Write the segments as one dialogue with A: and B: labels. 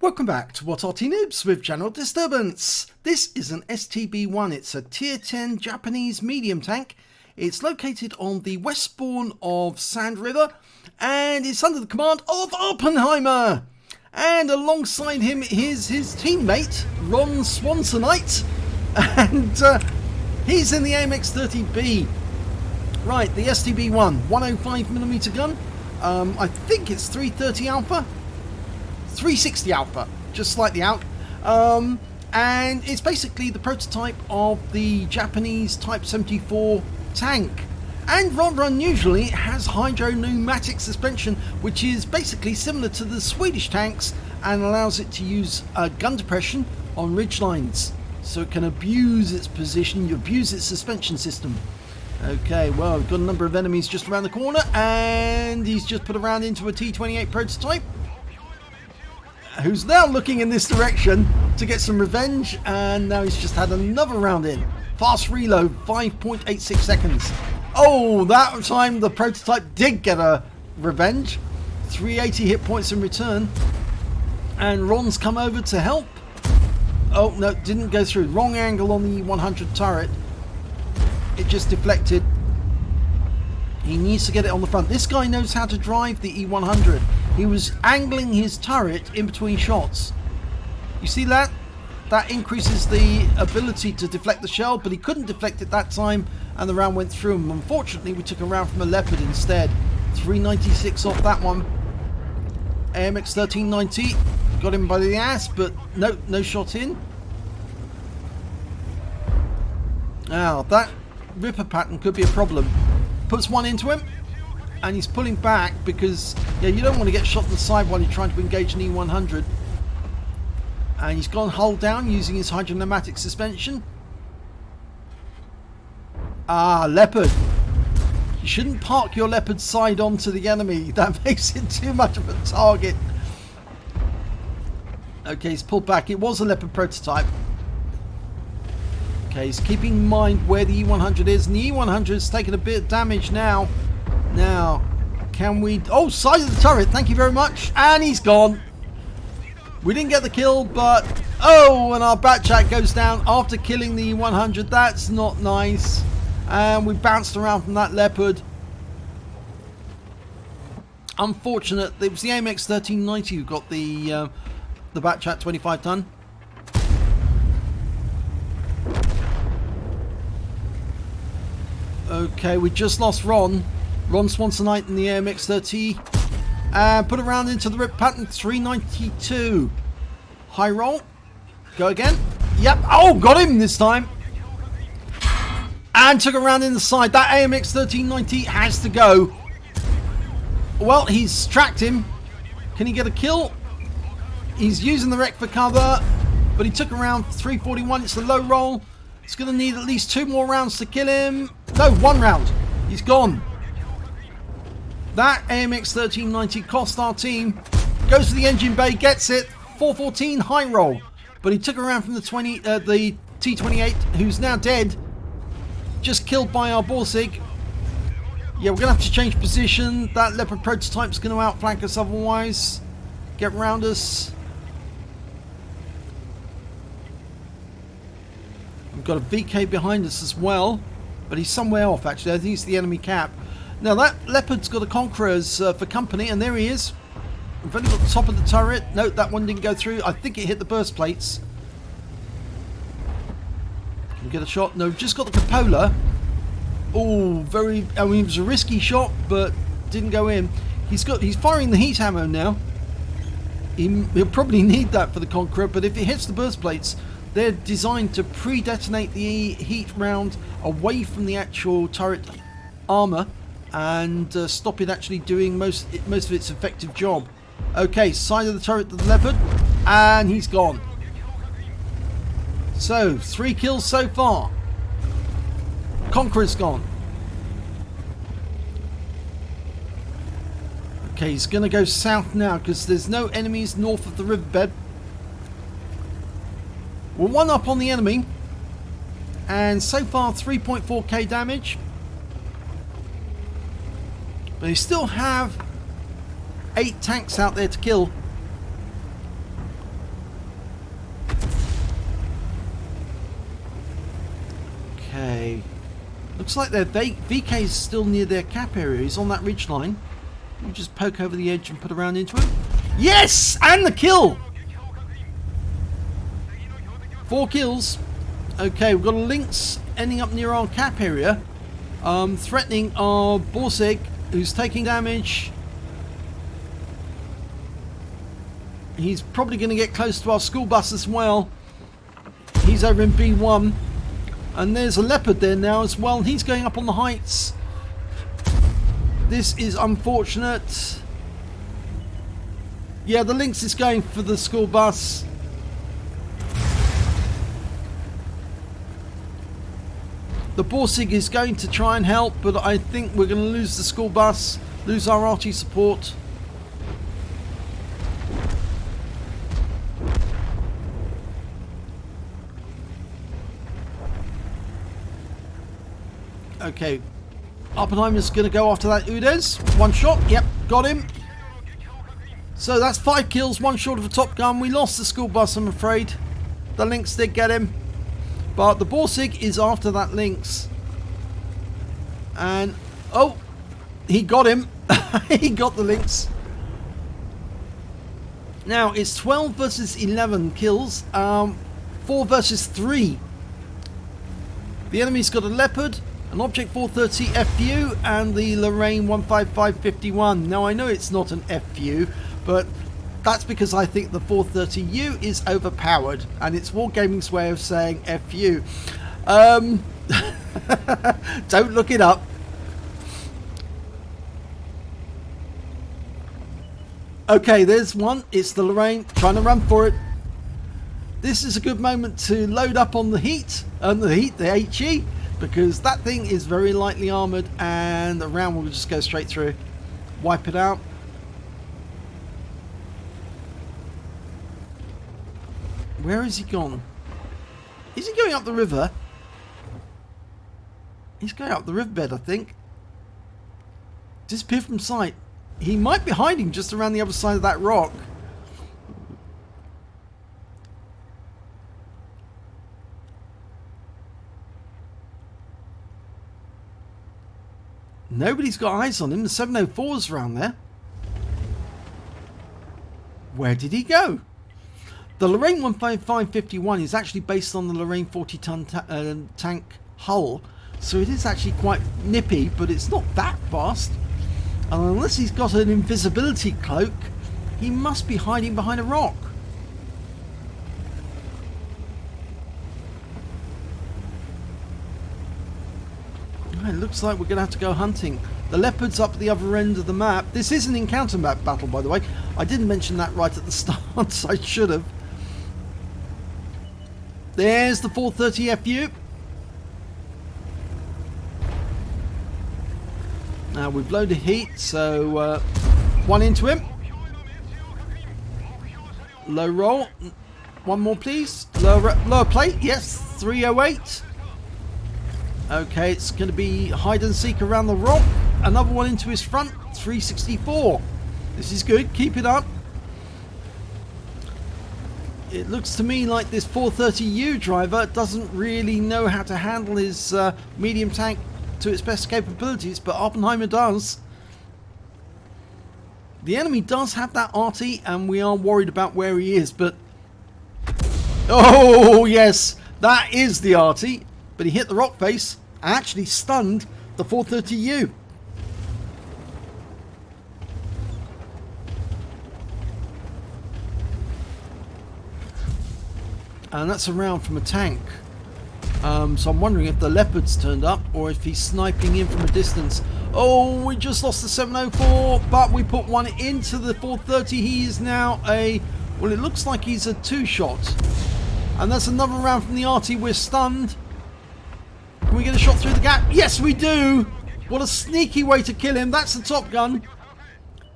A: Welcome back to What Arty Noobs with General Disturbance. This is an STB-1. It's a Tier 10 Japanese medium tank. It's located on the westbourne of Sand River and it's under the command of Awppenheimer. And alongside him is his teammate, Ron Swansonite. And he's in the AMX-30B. Right, the STB-1, 105mm gun. I think it's 330 alpha. 360 alpha, just slightly out, and it's basically the prototype of the Japanese Type 74 tank, and rather unusually it has hydro pneumatic suspension, which is basically similar to the Swedish tanks and allows it to use gun depression on ridge lines, so it can abuse its position, abuse its suspension system. Okay, well, we've got a number of enemies just around the corner, and he's just put a round into a T28 prototype, who's now looking in this direction to get some revenge, and now he's just had another round in. Fast reload, 5.86 seconds. Oh, that time the prototype did get a revenge. 380 hit points in return. And Ron's come over to help. Oh, no, didn't go through. Wrong angle on the E100 turret. It just deflected. He needs to get it on the front. This guy knows how to drive the E100. He was angling his turret in between shots. You see that? That increases the ability to deflect the shell, but he couldn't deflect it that time, and the round went through him. Unfortunately, we took a round from a Leopard instead. 396 off that one. AMX 1390 got him by the ass, but no shot in. Now, that Ripper pattern could be a problem. Puts one into him, and he's pulling back because you don't want to get shot in the side while you're trying to engage an E100. And he's gone hull down using his hydropneumatic suspension. Ah, Leopard. You shouldn't park your Leopard side onto the enemy. That makes it too much of a target. Okay, he's pulled back. It was a Leopard prototype. Okay, he's keeping in mind where the E100 is, and the E100 is taking a bit of damage now. Now, can we... Oh, side of the turret, thank you very much. And he's gone. We didn't get the kill, but... Oh, and our Batchat goes down after killing the E100. That's not nice. And we bounced around from that Leopard. Unfortunate. It was the AMX 1390 who got the Batchat 25 ton. Okay, we just lost Ron Swansonite in the AMX 30, and put a round into the rip pattern. 392 high roll, go again. Yep. Oh, got him this time, and took a round in the side. That AMX 1390 has to go. Well, he's tracked him. Can he get a kill? He's using the wreck for cover, but he took around 341. It's a low roll. It's going to need at least 2 more rounds to kill him. No, 1 round. He's gone. That AMX 1390 cost our team. Goes to the engine bay, gets it. 414 high roll. But he took around from the T28, who's now dead. Just killed by our Borsig. Yeah, we're going to have to change position. That Leopard prototype's going to outflank us otherwise. Get round us. We've got a VK behind us as well, but he's somewhere off actually. I think he's the enemy cap. Now that Leopard's got a Conquerors for company, and there he is. We've only got the top of the turret. No, that one didn't go through. I think it hit the burst plates. Can we get a shot? No, just got the cupola. Oh, very... I mean, it was a risky shot, but didn't go in. He's firing the heat ammo now. He'll probably need that for the Conqueror, but if it hits the burst plates, they're designed to pre-detonate the heat round away from the actual turret armour and stop it actually doing most of its effective job. Okay, side of the turret to the Leopard, and he's gone. So, 3 kills so far. Conqueror's gone. Okay, he's going to go south now because there's no enemies north of the riverbed. We're 1 up on the enemy, and so far 3.4k damage, but they still have 8 tanks out there to kill. Okay. Looks like their VK is still near their cap area. He's on that ridge line. We just poke over the edge and put around into him. Yes! And the kill! 4 kills. Okay, we've got a Lynx ending up near our cap area. Threatening our Borsig, who's taking damage. He's probably going to get close to our school bus as well. He's over in B1. And there's a Leopard there now as well. He's going up on the heights. This is unfortunate. Yeah, the Lynx is going for the school bus. The Borsig is going to try and help, but I think we're going to lose the school bus, lose our Arty support. Okay, Awppenheimer's going to go after that Udes. 1 shot, yep, got him. So that's 5 kills, 1 short of a Top Gun. We lost the school bus, I'm afraid. The Lynx did get him. But the Borsig is after that Lynx. And, oh, he got him. He got the Lynx. Now, it's 12 versus 11 kills. 4 versus 3. The enemy's got a Leopard, an Object 430 FU, and the Lorraine 15551. Now, I know it's not an FU, but that's because I think the 430U is overpowered, and it's Wargaming's way of saying FU. Don't look it up. Okay, there's one. It's the Lorraine trying to run for it. This is a good moment to load up on the heat, the HE, because that thing is very lightly armoured, and the round will just go straight through. Wipe it out. Where is he gone? Is he going up the river? He's going up the riverbed, I think. Disappeared from sight. He might be hiding just around the other side of that rock. Nobody's got eyes on him. The 704's around there. Where did he go? The Lorraine 15551 is actually based on the Lorraine 40-ton tank hull, so it is actually quite nippy, but it's not that fast. And unless he's got an invisibility cloak, he must be hiding behind a rock. It looks like we're going to have to go hunting. The Leopard's up at the other end of the map. This is an encounter map battle, by the way. I didn't mention that right at the start, so I should have. There's the 430 FU. Now we've loaded heat, so 1 into him. Low roll. 1 more, please. Lower plate. Yes, 308. Okay, it's going to be hide and seek around the rock. Another 1 into his front. 364. This is good. Keep it up. It looks to me like this 430U driver doesn't really know how to handle his medium tank to its best capabilities, but Awppenheimer does. The enemy does have that Arty, and we are worried about where he is, but... Oh, yes! That is the Arty, but he hit the rock face and actually stunned the 430U. And that's a round from a tank. So I'm wondering if the Leopard's turned up or if he's sniping in from a distance. Oh, we just lost the 704, but we put 1 into the 430. He is now a... Well, it looks like he's a 2-shot. And that's another round from the Arty. We're stunned. Can we get a shot through the gap? Yes, we do! What a sneaky way to kill him. That's the Top Gun.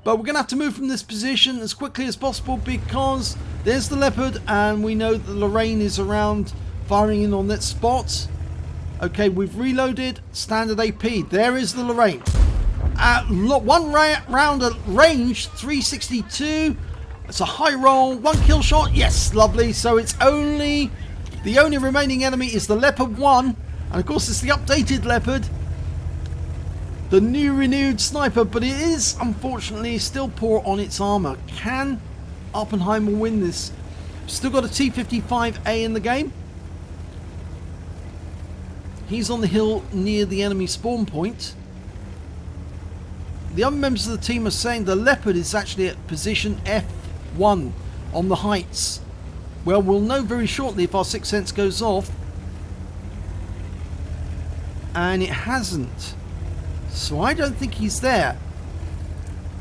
A: But we're going to have to move from this position as quickly as possible because there's the Leopard and we know that Lorraine is around firing in on that spot. Okay, we've reloaded. Standard AP. There is the Lorraine. 1 round at range, 362. It's a high roll. 1 kill shot. Yes, lovely. So it's only... The only remaining enemy is the Leopard 1. And of course it's the updated Leopard, the new renewed sniper, but it is unfortunately still poor on its armour. Can Awppenheimer win this? Still got a T-55A in the game. He's on the hill near the enemy spawn point. The other members of the team are saying the Leopard is actually at position F1 on the heights. Well, we'll know very shortly if our sixth sense goes off. And it hasn't. So I don't think he's there.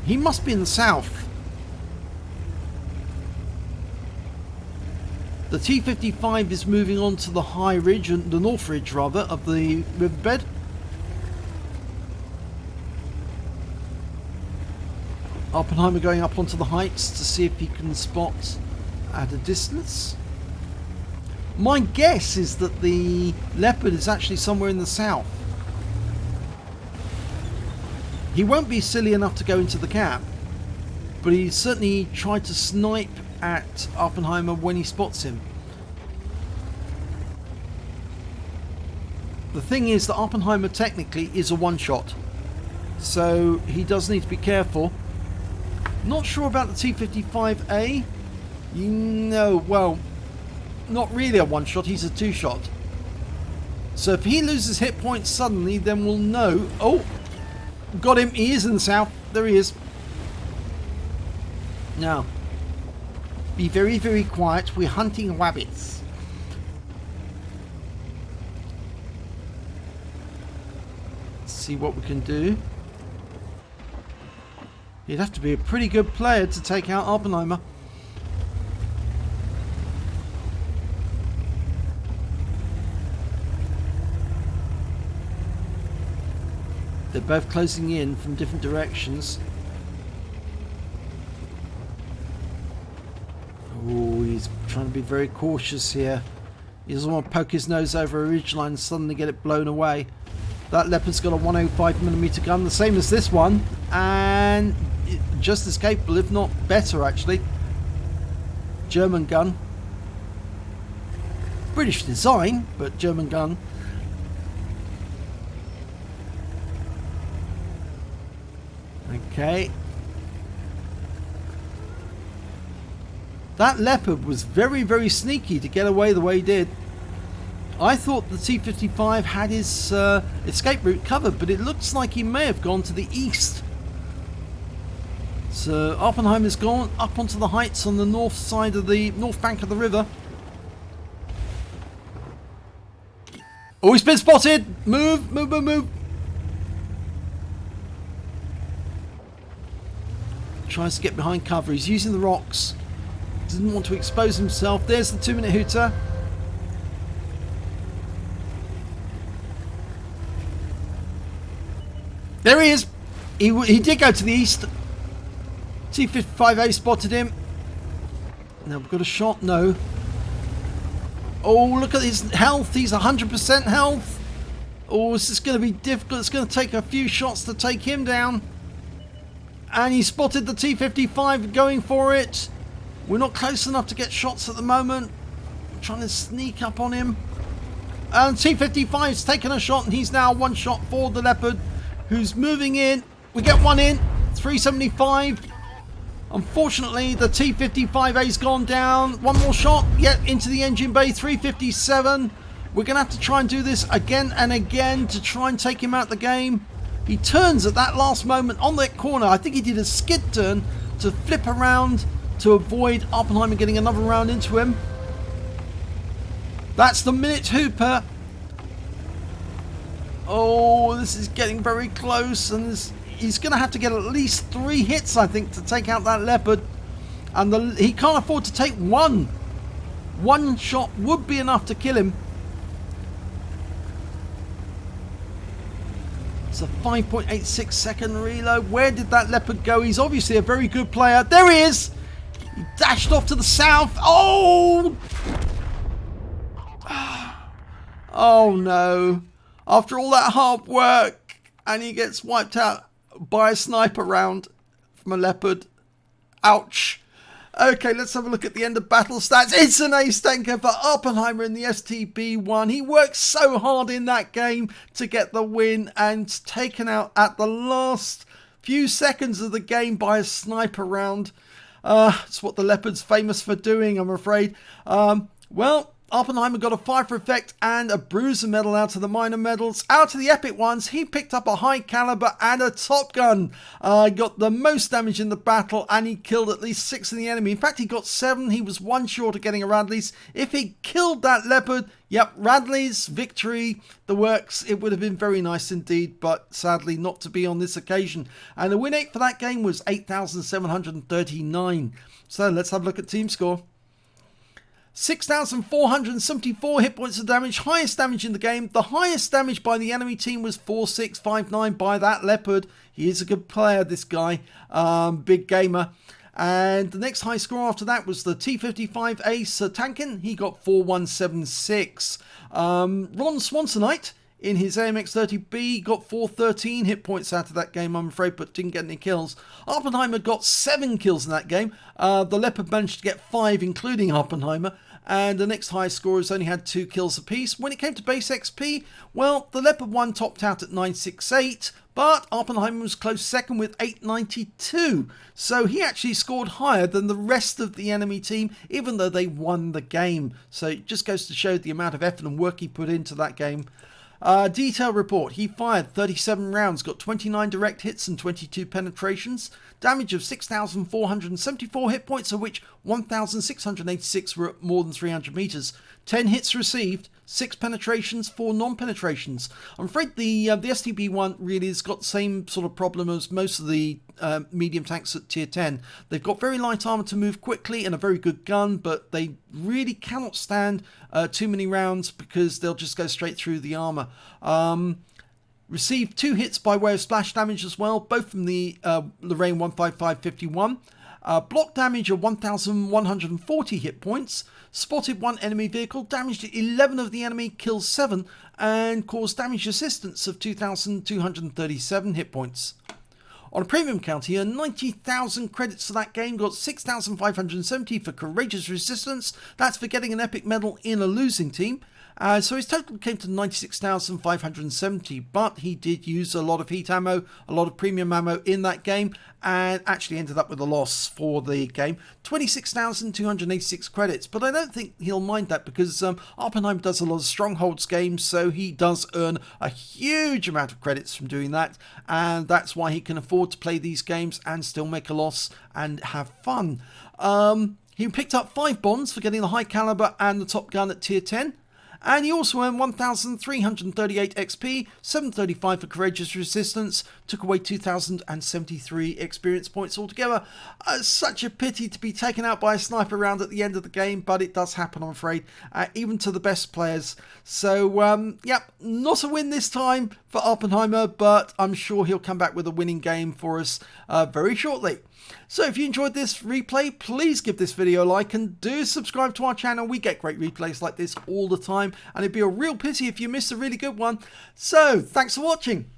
A: He must be in the south. The T-55 is moving on to the high ridge, the north ridge rather, of the riverbed. Awppenheimer going up onto the heights to see if he can spot at a distance. My guess is that the Leopard is actually somewhere in the south. He won't be silly enough to go into the cap, but he certainly tried to snipe at Awppenheimer when he spots him. The thing is that Awppenheimer technically is a one-shot, so he does need to be careful. Not sure about the T-55A. You know, well, not really a one-shot, he's a two-shot. So if he loses hit points suddenly, then we'll know. Oh, got him. He is in the south. There he is. Now, be very, very quiet. We're hunting rabbits. Let's see what we can do. You'd have to be a pretty good player to take out Awppenheimer. They're both closing in from different directions. Oh, he's trying to be very cautious here. He doesn't want to poke his nose over a ridgeline and suddenly get it blown away. That Leopard's got a 105mm gun, the same as this one, and just as capable, if not better actually. German gun. British design, but German gun. Okay. That Leopard was very, very sneaky to get away the way he did. I thought the T-55 had his escape route covered, but it looks like he may have gone to the east. So Awppenheimer's gone up onto the heights on the north side of the north bank of the river. Oh, he's been spotted! Move, move, move, move! Tries to get behind cover. He's using the rocks. Doesn't want to expose himself. There's the 2-minute hooter. There he is. He did go to the east. T-55A spotted him. Now we've got a shot. No. Oh, look at his health. He's 100% health. Oh, this is going to be difficult. It's going to take a few shots to take him down. And he spotted the T-55 going for it. We're not close enough to get shots at the moment. I'm trying to sneak up on him. And T-55's taken a shot, and he's now one shot for the Leopard, who's moving in. We get one in. 375. Unfortunately, the T-55A's gone down. One more shot. Yet into the engine bay. 357. We're going to have to try and do this again and again to try and take him out the game. He turns at that last moment on that corner. I think he did a skid turn to flip around to avoid Awppenheimer getting another round into him. That's the minute hooper. Oh, this is getting very close, and he's going to have to get at least 3 hits, I think, to take out that Leopard. And he can't afford to take one. One shot would be enough to kill him. It's a 5.86 second reload. Where did that Leopard go? He's obviously a very good player. There he is. He dashed off to the south. Oh! Oh no. After all that hard work, and he gets wiped out by a sniper round from a Leopard. Ouch. Okay, let's have a look at the end of battle stats. It's an ace tanker for Awppenheimer in the STB-1. He worked so hard in that game to get the win and taken out at the last few seconds of the game by a sniper round. It's what the Leopard's famous for doing, I'm afraid. Well, Awppenheimer got a 5 for effect and a bruiser medal out of the minor medals. Out of the epic ones, he picked up a high caliber and a Top Gun. Got the most damage in the battle and he killed at least 6 of the enemy. In fact, he got 7. He was 1 short of getting a Radley's. If he killed that Leopard, yep, Radley's victory, the works. It would have been very nice indeed, but sadly not to be on this occasion. And the win rate for that game was 8,739. So let's have a look at team score. 6,474 hit points of damage, highest damage in the game. The highest damage by the enemy team was 4,659 by that Leopard. He is a good player, this guy, big gamer. And the next high score after that was the T55 Ace Tankin. He got 4,176. Ron Swansonite in his AMX-30B got 413 hit points out of that game, I'm afraid, but didn't get any kills. Awppenheimer got 7 kills in that game. The Leopard managed to get 5, including Awppenheimer. And the next highest scorers only had 2 kills apiece. When it came to base XP, well, the Leopard 1 topped out at 968, but Awppenheimer was close second with 892. So he actually scored higher than the rest of the enemy team, even though they won the game. So it just goes to show the amount of effort and work he put into that game. Detail report. He fired 37 rounds, got 29 direct hits and 22 penetrations. Damage of 6,474 hit points, of which 1,686 were at more than 300 meters. 10 hits received, 6 penetrations, 4 non-penetrations. I'm afraid the STB-1 really has got the same sort of problem as most of the medium tanks at tier 10. They've got very light armor to move quickly and a very good gun, but they really cannot stand too many rounds because they'll just go straight through the armor. Received 2 hits by way of splash damage as well, both from the Lorraine 15551. Block damage of 1,140 hit points. Spotted 1 enemy vehicle, damaged 11 of the enemy, killed 7, and caused damage assistance of 2,237 hit points. On a premium count, he earned 90,000 credits for that game, got 6,570 for courageous resistance. That's for getting an epic medal in a losing team. So his total came to 96,570, but he did use a lot of heat ammo, a lot of premium ammo in that game, and actually ended up with a loss for the game. 26,286 credits, but I don't think he'll mind that because Awppenheimer does a lot of Strongholds games, so he does earn a huge amount of credits from doing that, and that's why he can afford to play these games and still make a loss and have fun. He picked up 5 bonds for getting the high caliber and the Top Gun at tier 10. And he also earned 1,338 XP, 735 for courageous resistance, took away 2,073 experience points altogether. Such a pity to be taken out by a sniper round at the end of the game, but it does happen, I'm afraid, even to the best players. So, yep, not a win this time for Awppenheimer, but I'm sure he'll come back with a winning game for us very shortly. So if you enjoyed this replay, please give this video a like and do subscribe to our channel. We get great replays like this all the time, and it'd be a real pity if you missed a really good one. So thanks for watching.